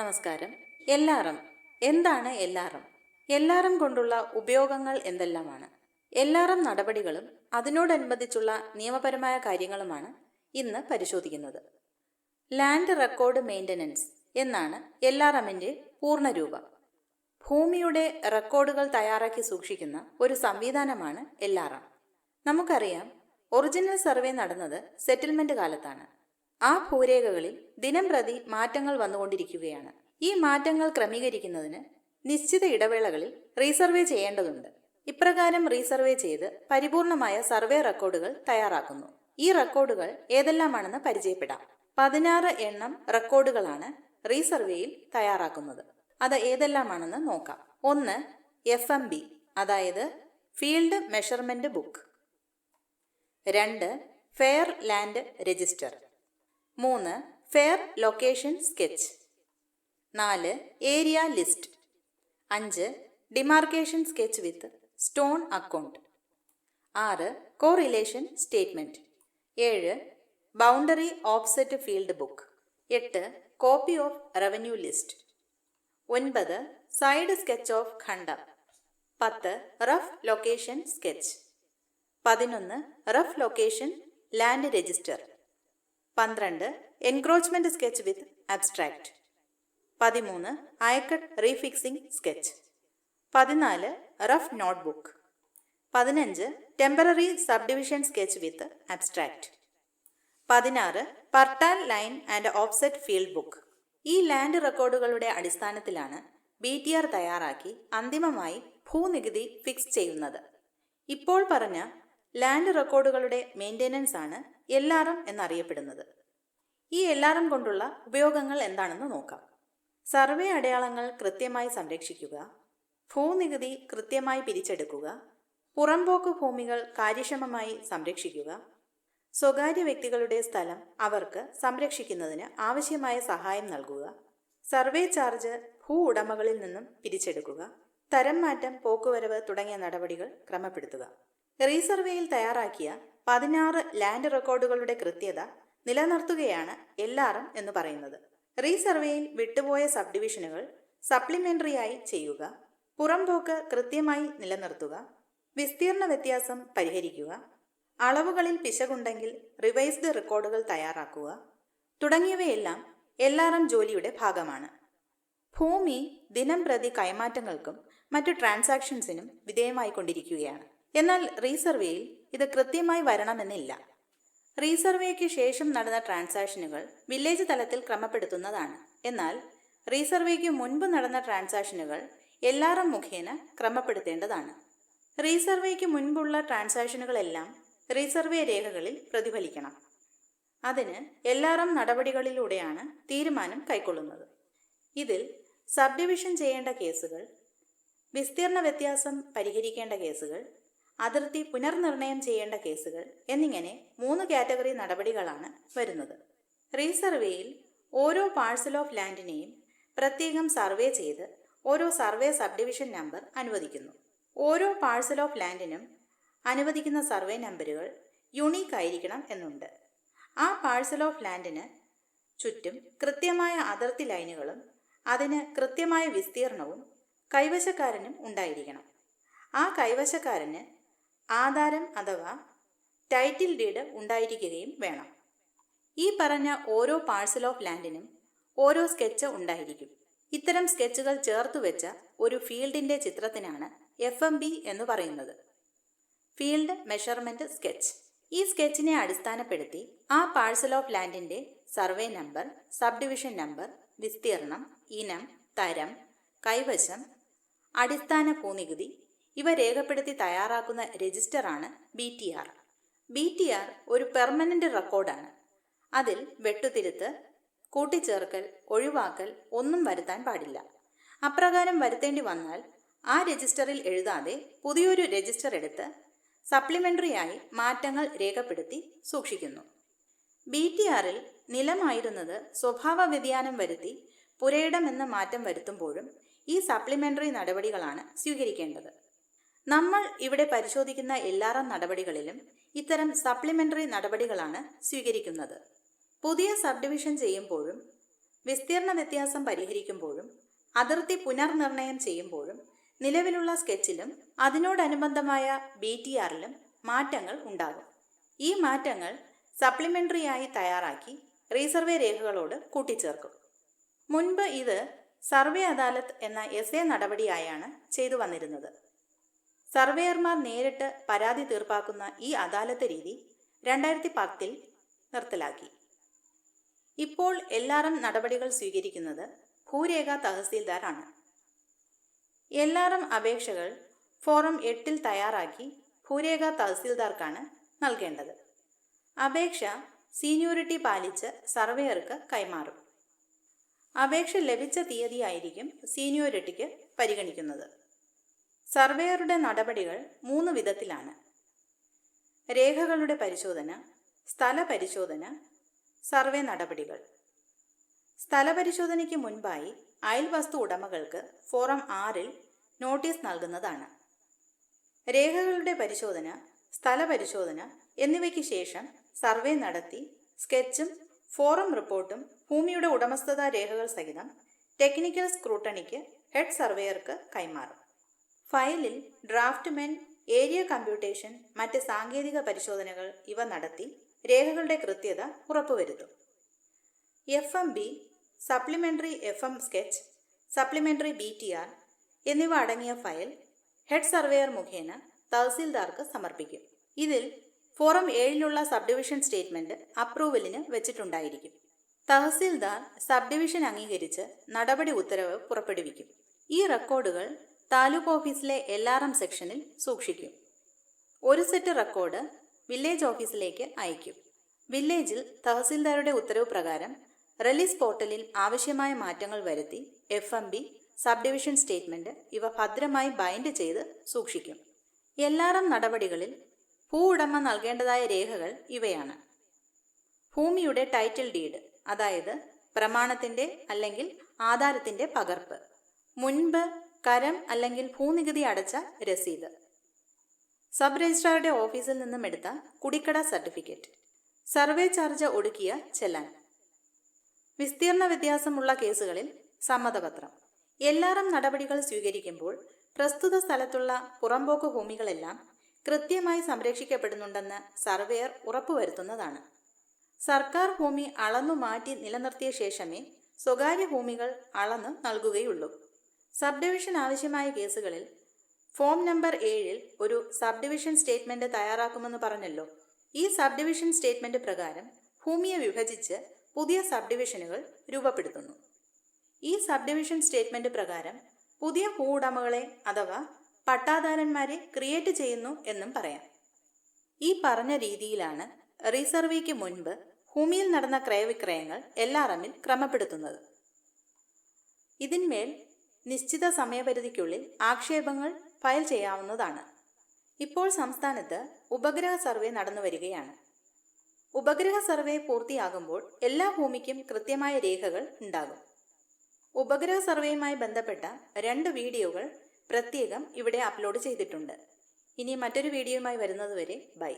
നമസ്കാരം. എൽആർഎം എന്താണ്? എൽആർഎം കൊണ്ടുള്ള ഉപയോഗങ്ങൾ എന്തെല്ലാമാണ്? എൽആർഎം നടപടികളും അതിനോടനുബന്ധിച്ചുള്ള നിയമപരമായ കാര്യങ്ങളുമാണ് ഇന്ന് പരിശോധിക്കുന്നത്. ലാൻഡ് റെക്കോർഡ് മെയിൻ്റനൻസ് എന്നാണ് എൽആർഎമ്മിൻ്റെ പൂർണ്ണരൂപം. ഭൂമിയുടെ റെക്കോർഡുകൾ തയ്യാറാക്കി സൂക്ഷിക്കുന്ന ഒരു സംവിധാനമാണ് എൽആർഎം. നമുക്കറിയാം, ഒറിജിനൽ സർവേ നടന്നത് സെറ്റിൽമെന്റ് കാലത്താണ്. ആ ഭൂരേഖകളിൽ ദിനംപ്രതി മാറ്റങ്ങൾ വന്നുകൊണ്ടിരിക്കുകയാണ്. ഈ മാറ്റങ്ങൾ ക്രമീകരിക്കുന്നതിന് നിശ്ചിത ഇടവേളകളിൽ റീസർവേ ചെയ്യേണ്ടതുണ്ട്. ഇപ്രകാരം റീസർവേ ചെയ്ത് പരിപൂർണമായ സർവേ റെക്കോർഡുകൾ തയ്യാറാക്കുന്നു. ഈ റെക്കോർഡുകൾ ഏതെല്ലാമാണെന്ന് പരിചയപ്പെടാം. 16 എണ്ണം റെക്കോർഡുകളാണ് റീസർവേയിൽ തയ്യാറാക്കുന്നത്. അത് ഏതെല്ലാമാണെന്ന് നോക്കാം. 1. FMB, അതായത് field measurement book. 2. Fair land register. 3. Fair location sketch. 4. Area list. 5. Demarcation sketch with stone account. 6. Correlation statement. 7. Boundary offset field book. 8. Copy of revenue list. 9. Side sketch of ഖണ്ഡം. 10. Rough location sketch. 11. Rough location land register. 12. Encroachment sketch with abstract. 13. Ayacut refixing sketch. 14. Rough notebook. 15. Temporary subdivision sketch with abstract. 16. പർട്ടാൽ line and offset field book. ഈ land റെക്കോർഡുകളുടെ അടിസ്ഥാനത്തിലാണ് BTR തയ്യാറാക്കി അന്തിമമായി ഭൂനികുതി fix ചെയ്യുന്നത്. ഇപ്പോൾ പറഞ്ഞ ലാൻഡ് റെക്കോർഡുകളുടെ മെയിൻ്റെനൻസ് ആണ് എൽആർഎം എന്നറിയപ്പെടുന്നത്. ഈ എൽആർഎം കൊണ്ടുള്ള ഉപയോഗങ്ങൾ എന്താണെന്ന് നോക്കാം. സർവേ അടയാളങ്ങൾ കൃത്യമായി സംരക്ഷിക്കുക, ഭൂനികുതി കൃത്യമായി പിരിച്ചെടുക്കുക, പുറംപോക്ക് ഭൂമികൾ കാര്യക്ഷമമായി സംരക്ഷിക്കുക, സ്വകാര്യ വ്യക്തികളുടെ സ്ഥലം അവർക്ക് സംരക്ഷിക്കുന്നതിന് ആവശ്യമായ സഹായം നൽകുക, സർവേ ചാർജ് ഭൂ ഉടമകളിൽ നിന്നും പിരിച്ചെടുക്കുക, തരം മാറ്റം, പോക്കുവരവ് തുടങ്ങിയ നടപടികൾ ക്രമപ്പെടുത്തുക. റീസർവേയിൽ തയ്യാറാക്കിയ 16 ലാൻഡ് റെക്കോർഡുകളുടെ കൃത്യത നിലനിർത്തുകയാണ് എൽആർഎം എന്ന് പറയുന്നത്. റീസർവേയിൽ വിട്ടുപോയ സബ്ഡിവിഷനുകൾ സപ്ലിമെന്ററിയായി ചെയ്യുക, പുറംപോക്ക് കൃത്യമായി നിലനിർത്തുക, വിസ്തീർണ വ്യത്യാസം പരിഹരിക്കുക, അളവുകളിൽ പിശകുണ്ടെങ്കിൽ റിവൈസ്ഡ് റെക്കോർഡുകൾ തയ്യാറാക്കുക തുടങ്ങിയവയെല്ലാം എൽആർഎം ജോലിയുടെ ഭാഗമാണ്. ഭൂമി ദിനം പ്രതി കൈമാറ്റങ്ങൾക്കും മറ്റു ട്രാൻസാക്ഷൻസിനും വിധേയമായിക്കൊണ്ടിരിക്കുകയാണ്. എന്നാൽ റീസർവേയിൽ ഇത് കൃത്യമായി വരണമെന്നില്ല. റീസർവേക്ക് ശേഷം നടന്ന ട്രാൻസാക്ഷനുകൾ വില്ലേജ് തലത്തിൽ ക്രമപ്പെടുത്തുന്നതാണ്. എന്നാൽ റീസർവേക്ക് മുൻപ് നടന്ന ട്രാൻസാക്ഷനുകൾ എൽആർഎം മുഖേന ക്രമപ്പെടുത്തേണ്ടതാണ്. റീസർവേക്ക് മുൻപുള്ള ട്രാൻസാക്ഷനുകളെല്ലാം റീസർവേ രേഖകളിൽ പ്രതിഫലിക്കണം. അതിന് എൽആർഎം നടപടികളിലൂടെയാണ് തീരുമാനം കൈക്കൊള്ളുന്നത്. ഇതിൽ സബ്ഡിവിഷൻ ചെയ്യേണ്ട കേസുകൾ, വിസ്തീർണ വ്യത്യാസം പരിഹരിക്കേണ്ട കേസുകൾ, അതിർത്തി പുനർനിർണയം ചെയ്യേണ്ട കേസുകൾ എന്നിങ്ങനെ 3 കാറ്റഗറി നടപടികളാണ് വരുന്നത്. റീസർവേയിൽ ഓരോ പാഴ്സൽ ഓഫ് ലാൻഡിനെയും പ്രത്യേകം സർവേ ചെയ്ത് ഓരോ സർവേ സബ്ഡിവിഷൻ നമ്പർ അനുവദിക്കുന്നു. ഓരോ പാഴ്സൽ ഓഫ് ലാൻഡിനും അനുവദിക്കുന്ന സർവേ നമ്പറുകൾ യുണീക്ക് ആയിരിക്കണം എന്നുണ്ട്. ആ പാഴ്സൽ ഓഫ് ലാൻഡിന് ചുറ്റും കൃത്യമായ അതിർത്തി ലൈനുകളും അതിന് കൃത്യമായ വിസ്തീർണവും കൈവശക്കാരനും ഉണ്ടായിരിക്കണം. ആ കൈവശക്കാരന് ആധാരം അഥവാ ടൈറ്റിൽ ഡീഡ് ഉണ്ടായിരിക്കുകയും വേണം. ഈ പറഞ്ഞ ഓരോ പാഴ്സൽ ഓഫ് ലാൻഡിനും ഓരോ സ്കെച്ച് ഉണ്ടായിരിക്കും. ഇത്തരം സ്കെച്ചുകൾ ചേർത്തുവെച്ച ഒരു ഫീൽഡിന്റെ ചിത്രത്തിനാണ് FMB എന്ന് പറയുന്നത്, ഫീൽഡ് മെഷർമെന്റ് സ്കെച്ച്. ഈ സ്കെച്ചിനെ അടിസ്ഥാനപ്പെടുത്തി ആ പാഴ്സൽ ഓഫ് ലാൻഡിന്റെ സർവേ നമ്പർ, സബ്ഡിവിഷൻ നമ്പർ, വിസ്തീർണം, ഇനം, തരം, കൈവശം, അടിസ്ഥാന ഭൂനികുതി ഇവ രേഖപ്പെടുത്തി തയ്യാറാക്കുന്ന രജിസ്റ്ററാണ് BTR. BTR ഒരു പെർമനന്റ് റെക്കോർഡാണ്. അതിൽ വെട്ടുതിരുത്ത്, കൂട്ടിച്ചേർക്കൽ, ഒഴിവാക്കൽ ഒന്നും വരുത്താൻ പാടില്ല. അപ്രകാരം വരുത്തേണ്ടി വന്നാൽ ആ രജിസ്റ്ററിൽ എഴുതാതെ പുതിയൊരു രജിസ്റ്റർ എടുത്ത് സപ്ലിമെന്ററിയായി മാറ്റങ്ങൾ രേഖപ്പെടുത്തി സൂക്ഷിക്കുന്നു. BTRൽ നിലമായിരുന്നത് സ്വഭാവ വ്യതിയാനം വരുത്തി പുരയിടം എന്ന മാറ്റം വരുത്തുമ്പോഴും ഈ സപ്ലിമെന്ററി നടപടികളാണ് സ്വീകരിക്കേണ്ടത്. നമ്മൾ ഇവിടെ പരിശോധിക്കുന്ന എൽആർഎം നടപടികളിലും ഇത്തരം സപ്ലിമെന്ററി നടപടികളാണ് സ്വീകരിക്കുന്നത്. പുതിയ സബ്ഡിവിഷൻ ചെയ്യുമ്പോഴും വിസ്തീർണ വ്യത്യാസം പരിഹരിക്കുമ്പോഴും അതിർത്തി പുനർനിർണയം ചെയ്യുമ്പോഴും നിലവിലുള്ള സ്കെച്ചിലും അതിനോടനുബന്ധമായ BTRലും മാറ്റങ്ങൾ ഉണ്ടാകും. ഈ മാറ്റങ്ങൾ സപ്ലിമെന്ററിയായി തയ്യാറാക്കി റീസർവേ രേഖകളോട് കൂട്ടിച്ചേർക്കും. മുൻപ് ഇത് സർവേ അദാലത്ത് എന്ന SA നടപടിയായാണ് ചെയ്തു വന്നിരുന്നത്. സർവേയർമാർ നേരിട്ട് പരാതി തീർപ്പാക്കുന്ന ഈ അദാലത്ത് രീതി 2010 നിർത്തലാക്കി. ഇപ്പോൾ LRM നടപടികൾ സ്വീകരിക്കുന്നത് ഭൂരേഖ തഹസീൽദാരാണ്. LRM അപേക്ഷകൾ ഫോറം 8 തയ്യാറാക്കി ഭൂരേഖ തഹസീൽദാർക്കാണ് നൽകേണ്ടത്. അപേക്ഷ സീനിയോറിറ്റി പാലിച്ച് സർവേയർക്ക് കൈമാറും. അപേക്ഷ ലഭിച്ച തീയതിയായിരിക്കും സീനിയോറിറ്റിക്ക് പരിഗണിക്കുന്നത്. സർവേയറുടെ നടപടികൾ 3 വിധത്തിലാണ്: രേഖകളുടെ പരിശോധന, സ്ഥല പരിശോധന, സർവേ നടപടികൾ. സ്ഥലപരിശോധനയ്ക്ക് മുൻപായി അയൽവസ്തു ഉടമകൾക്ക് ഫോറം 6 നോട്ടീസ് നൽകുന്നതാണ്. രേഖകളുടെ പരിശോധന, സ്ഥലപരിശോധന എന്നിവയ്ക്ക് ശേഷം സർവേ നടത്തി സ്കെച്ചും ഫോറം റിപ്പോർട്ടും ഭൂമിയുടെ ഉടമസ്ഥതാ രേഖകൾ സഹിതം ടെക്നിക്കൽ സ്ക്രൂട്ടണിക്ക് ഹെഡ് സർവേയർക്ക് കൈമാറും. ഫയലിൽ ഡ്രാഫ്റ്റ്മെൻ, ഏരിയ കമ്പ്യൂട്ടേഷൻ, മറ്റ് സാങ്കേതിക പരിശോധനകൾ ഇവ നടത്തി രേഖകളുടെ കൃത്യത ഉറപ്പുവരുത്തും. FMB, supplementary FM sketch, supplementary BTR എന്നിവ അടങ്ങിയ ഫയൽ ഹെഡ് സർവേയർ മുഖേന തഹസീൽദാർക്ക് സമർപ്പിക്കും. ഇതിൽ ഫോറം 7 സബ് ഡിവിഷൻ സ്റ്റേറ്റ്മെന്റ് അപ്രൂവലിന് വെച്ചിട്ടുണ്ടായിരിക്കും. തഹസീൽദാർ സബ് ഡിവിഷൻ അംഗീകരിച്ച് നടപടി ഉത്തരവ് പുറപ്പെടുവിക്കും. ഈ റെക്കോർഡുകൾ താലൂക്ക് ഓഫീസിലെ LRM സെക്ഷനിൽ സൂക്ഷിക്കും. ഒരു സെറ്റ് റെക്കോർഡ് വില്ലേജ് ഓഫീസിലേക്ക് അയക്കും. വില്ലേജിൽ തഹസീൽദാരുടെ ഉത്തരവ് പ്രകാരം റിലീസ് പോർട്ടലിൽ ആവശ്യമായ മാറ്റങ്ങൾ വരുത്തി FMB, സബ് ഡിവിഷൻ സ്റ്റേറ്റ്മെന്റ് ഇവ ഭദ്രമായി ബൈൻഡ് ചെയ്ത് സൂക്ഷിക്കും. LRM നടപടികളിൽ ഭൂ ഉടമ നൽകേണ്ടതായ രേഖകൾ ഇവയാണ്: ഭൂമിയുടെ ടൈറ്റിൽ ഡീഡ്, അതായത് പ്രമാണത്തിന്റെ അല്ലെങ്കിൽ ആധാരത്തിന്റെ പകർപ്പ്, മുൻപ് കരം അല്ലെങ്കിൽ ഭൂനികുതി അടച്ച രസീത്, സബ് രജിസ്ട്രാറുടെ ഓഫീസിൽ നിന്നും എടുത്ത കുടിക്കട സർട്ടിഫിക്കറ്റ്, സർവേ ചാർജ് ഒടുക്കിയ ചെല്ലാൻ. വിസ്തീർണ വ്യത്യാസമുള്ള കേസുകളിൽ സമ്മതപത്രം. LRM നടപടികൾ സ്വീകരിക്കുമ്പോൾ പ്രസ്തുത സ്ഥലത്തുള്ള പുറമ്പോക്ക് ഭൂമികളെല്ലാം കൃത്യമായി സംരക്ഷിക്കപ്പെടുന്നുണ്ടെന്ന് സർവേയർ ഉറപ്പുവരുത്തുന്നതാണ്. സർക്കാർ ഭൂമി അളന്നു മാറ്റി നിലനിർത്തിയ ശേഷമേ സ്വകാര്യ ഭൂമികൾ അളന്ന് നൽകുകയുള്ളൂ. സബ് ഡിവിഷൻ ആവശ്യമായ കേസുകളിൽ ഫോം നമ്പർ 7 ഒരു സബ് ഡിവിഷൻ സ്റ്റേറ്റ്മെന്റ് തയ്യാറാക്കുമെന്ന് പറഞ്ഞല്ലോ. ഈ സബ് ഡിവിഷൻ സ്റ്റേറ്റ്മെന്റ് പ്രകാരം ഭൂമിയെ വിഭജിച്ച് പുതിയ സബ് ഡിവിഷനുകൾ രൂപപ്പെടുത്തുന്നു. ഈ സബ് ഡിവിഷൻ സ്റ്റേറ്റ്മെന്റ് പ്രകാരം പുതിയ ഭൂ ഉടമകളെ അഥവാ പട്ടാധാരന്മാരെ ക്രിയേറ്റ് ചെയ്യുന്നു എന്നും പറയാം. ഈ പറഞ്ഞ രീതിയിലാണ് റീസർവേക്ക് മുൻപ് ഭൂമിയിൽ നടന്ന ക്രയവിക്രയങ്ങൾ LRMൽ ക്രമപ്പെടുത്തുന്നത്. ഇതിന്മേൽ നിശ്ചിത സമയപരിധിക്കുള്ളിൽ ആക്ഷേപങ്ങൾ ഫയൽ ചെയ്യാവുന്നതാണ്. ഇപ്പോൾ സംസ്ഥാനത്ത് ഉപഗ്രഹ സർവേ നടന്നു വരികയാണ്. ഉപഗ്രഹ സർവേ പൂർത്തിയാകുമ്പോൾ എല്ലാ ഭൂമിക്കും കൃത്യമായ രേഖകൾ ഉണ്ടാകും. ഉപഗ്രഹ സർവേയുമായി ബന്ധപ്പെട്ട 2 വീഡിയോകൾ പ്രത്യേകം ഇവിടെ അപ്ലോഡ് ചെയ്തിട്ടുണ്ട്. ഇനി മറ്റൊരു വീഡിയോയുമായി വരുന്നതുവരെ ബൈ.